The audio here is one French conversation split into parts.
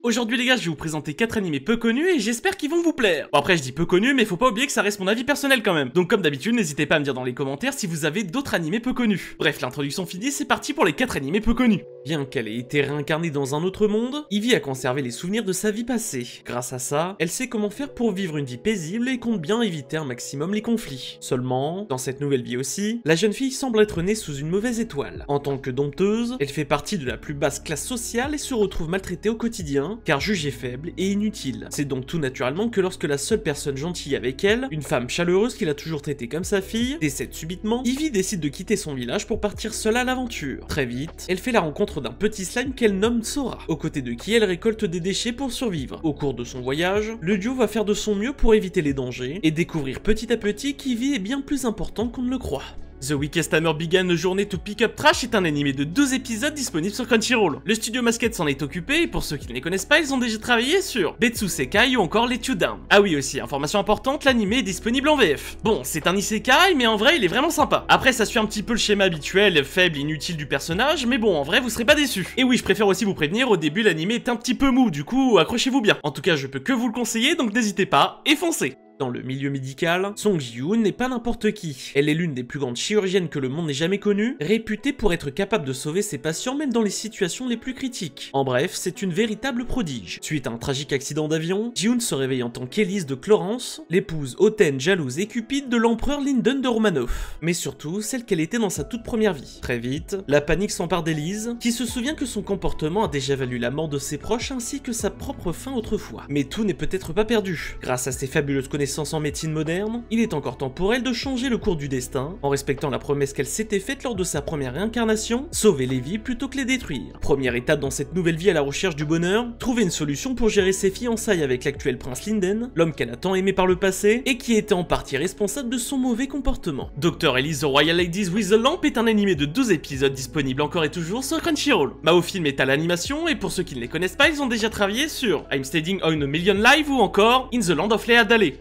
Aujourd'hui les gars, je vais vous présenter 4 animés peu connus et j'espère qu'ils vont vous plaire. Bon après je dis peu connus mais faut pas oublier que ça reste mon avis personnel quand même. Donc comme d'habitude, n'hésitez pas à me dire dans les commentaires si vous avez d'autres animés peu connus. Bref, l'introduction finie, c'est parti pour les 4 animés peu connus. Bien qu'elle ait été réincarnée dans un autre monde, Ivy a conservé les souvenirs de sa vie passée. Grâce à ça, elle sait comment faire pour vivre une vie paisible et compte bien éviter un maximum les conflits. Seulement, dans cette nouvelle vie aussi, la jeune fille semble être née sous une mauvaise étoile. En tant que dompteuse, elle fait partie de la plus basse classe sociale et se retrouve maltraitée au quotidien, car jugée faible et inutile. C'est donc tout naturellement que lorsque la seule personne gentille avec elle, une femme chaleureuse qu'il a toujours traitée comme sa fille, décède subitement, Ivy décide de quitter son village pour partir seule à l'aventure. Très vite, elle fait la rencontre d'un petit slime qu'elle nomme Sora, aux côtés de qui elle récolte des déchets pour survivre. Au cours de son voyage, le duo va faire de son mieux pour éviter les dangers et découvrir petit à petit qu'Ivy est bien plus important qu'on ne le croit. The Weakest Hammer Began a Journey to Pick Up Trash est un animé de 12 épisodes disponible sur Crunchyroll. Le studio Masquette s'en est occupé et pour ceux qui ne les connaissent pas, ils ont déjà travaillé sur Betsu Sekai ou encore Let You Down. Ah oui aussi, information importante, l'animé est disponible en VF. Bon, c'est un isekai, mais en vrai il est vraiment sympa. Après ça suit un petit peu le schéma habituel, faible, inutile du personnage, mais bon, en vrai vous serez pas déçus. Et oui, je préfère aussi vous prévenir, au début l'animé est un petit peu mou, du coup accrochez-vous bien. En tout cas, je peux que vous le conseiller, donc n'hésitez pas et foncez. Dans le milieu médical, Song Ji-hoon n'est pas n'importe qui. Elle est l'une des plus grandes chirurgiennes que le monde ait jamais connue, réputée pour être capable de sauver ses patients même dans les situations les plus critiques. En bref, c'est une véritable prodige. Suite à un tragique accident d'avion, Ji-hoon se réveille en tant qu'Élise de Clorence, l'épouse hautaine, jalouse et cupide de l'empereur Lyndon de Romanov. Mais surtout, celle qu'elle était dans sa toute première vie. Très vite, la panique s'empare d'Élise, qui se souvient que son comportement a déjà valu la mort de ses proches ainsi que sa propre fin autrefois. Mais tout n'est peut-être pas perdu. Grâce à ses fabuleuses connaissances en médecine moderne, il est encore temps pour elle de changer le cours du destin, en respectant la promesse qu'elle s'était faite lors de sa première réincarnation, sauver les vies plutôt que les détruire. Première étape dans cette nouvelle vie à la recherche du bonheur, trouver une solution pour gérer ses fiançailles avec l'actuel prince Linden, l'homme qu'elle a tant aimé par le passé, et qui était en partie responsable de son mauvais comportement. Dr. Elise The Royal Ladies with the Lamp est un animé de 12 épisodes disponible encore et toujours sur Crunchyroll. Mao Film est à l'animation, et pour ceux qui ne les connaissent pas, ils ont déjà travaillé sur I'm Standing on a Million Live ou encore In the Land of Lea Dale.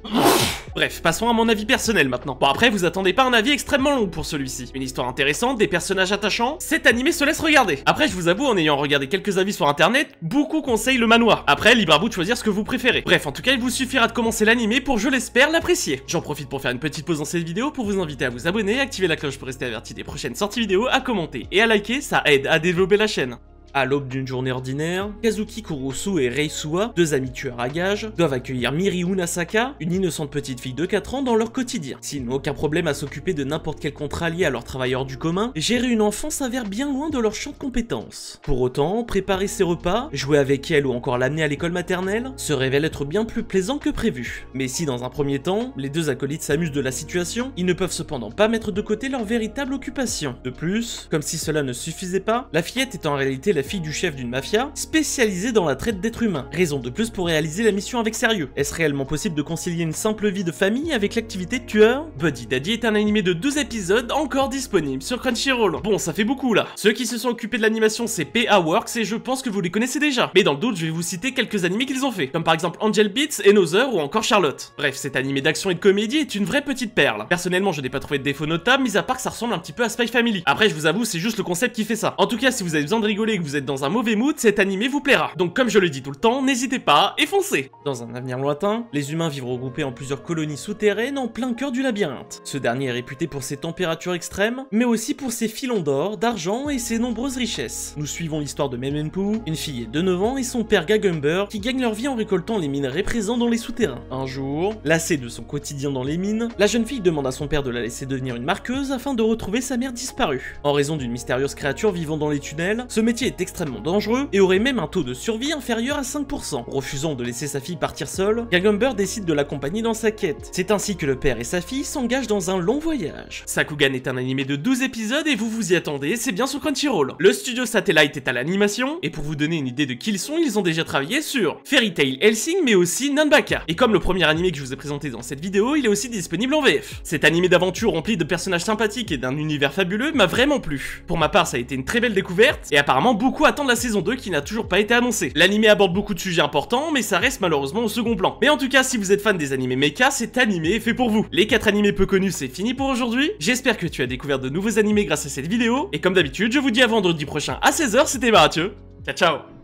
Bref, passons à mon avis personnel maintenant. Bon après, vous attendez pas un avis extrêmement long pour celui-ci. Une histoire intéressante, des personnages attachants, cet animé se laisse regarder. Après, je vous avoue, en ayant regardé quelques avis sur internet, beaucoup conseillent le manoir. Après, libre à vous de choisir ce que vous préférez. Bref, en tout cas, il vous suffira de commencer l'animé pour, je l'espère, l'apprécier. J'en profite pour faire une petite pause dans cette vidéo pour vous inviter à vous abonner, activer la cloche pour rester averti des prochaines sorties vidéo, à commenter et à liker, ça aide à développer la chaîne. À l'aube d'une journée ordinaire, Kazuki Kurosu et Rei Suwa, deux amis tueurs à gages, doivent accueillir Miriu Nasaka, une innocente petite fille de 4 ans, dans leur quotidien. S'ils n'ont aucun problème à s'occuper de n'importe quel contrat lié à leur travail hors du commun, gérer une enfant s'avère bien loin de leur champ de compétences. Pour autant, préparer ses repas, jouer avec elle ou encore l'amener à l'école maternelle, se révèle être bien plus plaisant que prévu. Mais si dans un premier temps, les deux acolytes s'amusent de la situation, ils ne peuvent cependant pas mettre de côté leur véritable occupation. De plus, comme si cela ne suffisait pas, la fillette est en réalité la fille du chef d'une mafia, spécialisée dans la traite d'êtres humains. Raison de plus pour réaliser la mission avec sérieux. Est-ce réellement possible de concilier une simple vie de famille avec l'activité de tueur? Buddy Daddy est un animé de 12 épisodes encore disponible sur Crunchyroll. Bon, ça fait beaucoup là. Ceux qui se sont occupés de l'animation, c'est PA Works et je pense que vous les connaissez déjà. Mais dans le doute, je vais vous citer quelques animés qu'ils ont fait, comme par exemple Angel Beats, Another ou encore Charlotte. Bref, cet animé d'action et de comédie est une vraie petite perle. Personnellement, je n'ai pas trouvé de défaut notable, mis à part que ça ressemble un petit peu à Spy Family. Après, je vous avoue, c'est juste le concept qui fait ça. En tout cas, si vous avez besoin de rigoler et que vous êtes dans un mauvais mood, cet animé vous plaira. Donc comme je le dis tout le temps, n'hésitez pas et foncez. Dans un avenir lointain, les humains vivent regroupés en plusieurs colonies souterraines en plein cœur du labyrinthe. Ce dernier est réputé pour ses températures extrêmes, mais aussi pour ses filons d'or, d'argent et ses nombreuses richesses. Nous suivons l'histoire de Memenpu, une fille de 9 ans et son père Gagumber, qui gagnent leur vie en récoltant les minerais présents dans les souterrains. Un jour, lassée de son quotidien dans les mines, la jeune fille demande à son père de la laisser devenir une marqueuse afin de retrouver sa mère disparue. En raison d'une mystérieuse créature vivant dans les tunnels, ce métier est extrêmement dangereux et aurait même un taux de survie inférieur à 5%. Refusant de laisser sa fille partir seule, Gagumber décide de l'accompagner dans sa quête. C'est ainsi que le père et sa fille s'engagent dans un long voyage. Sakugan est un animé de 12 épisodes et vous vous y attendez, c'est bien sur Crunchyroll. Le studio Satellite est à l'animation, et pour vous donner une idée de qui ils sont, ils ont déjà travaillé sur Fairy Tail Hellsing mais aussi Nanbaka. Et comme le premier animé que je vous ai présenté dans cette vidéo, il est aussi disponible en VF. Cet animé d'aventure rempli de personnages sympathiques et d'un univers fabuleux m'a vraiment plu. Pour ma part, ça a été une très belle découverte, et apparemment beaucoup attendent la saison 2 qui n'a toujours pas été annoncée. L'animé aborde beaucoup de sujets importants, mais ça reste malheureusement au second plan. Mais en tout cas, si vous êtes fan des animés mecha, cet animé est fait pour vous. Les 4 animés peu connus, c'est fini pour aujourd'hui. J'espère que tu as découvert de nouveaux animés grâce à cette vidéo, et comme d'habitude, je vous dis à vendredi prochain à 16 h, c'était Marathieu. Ciao ciao.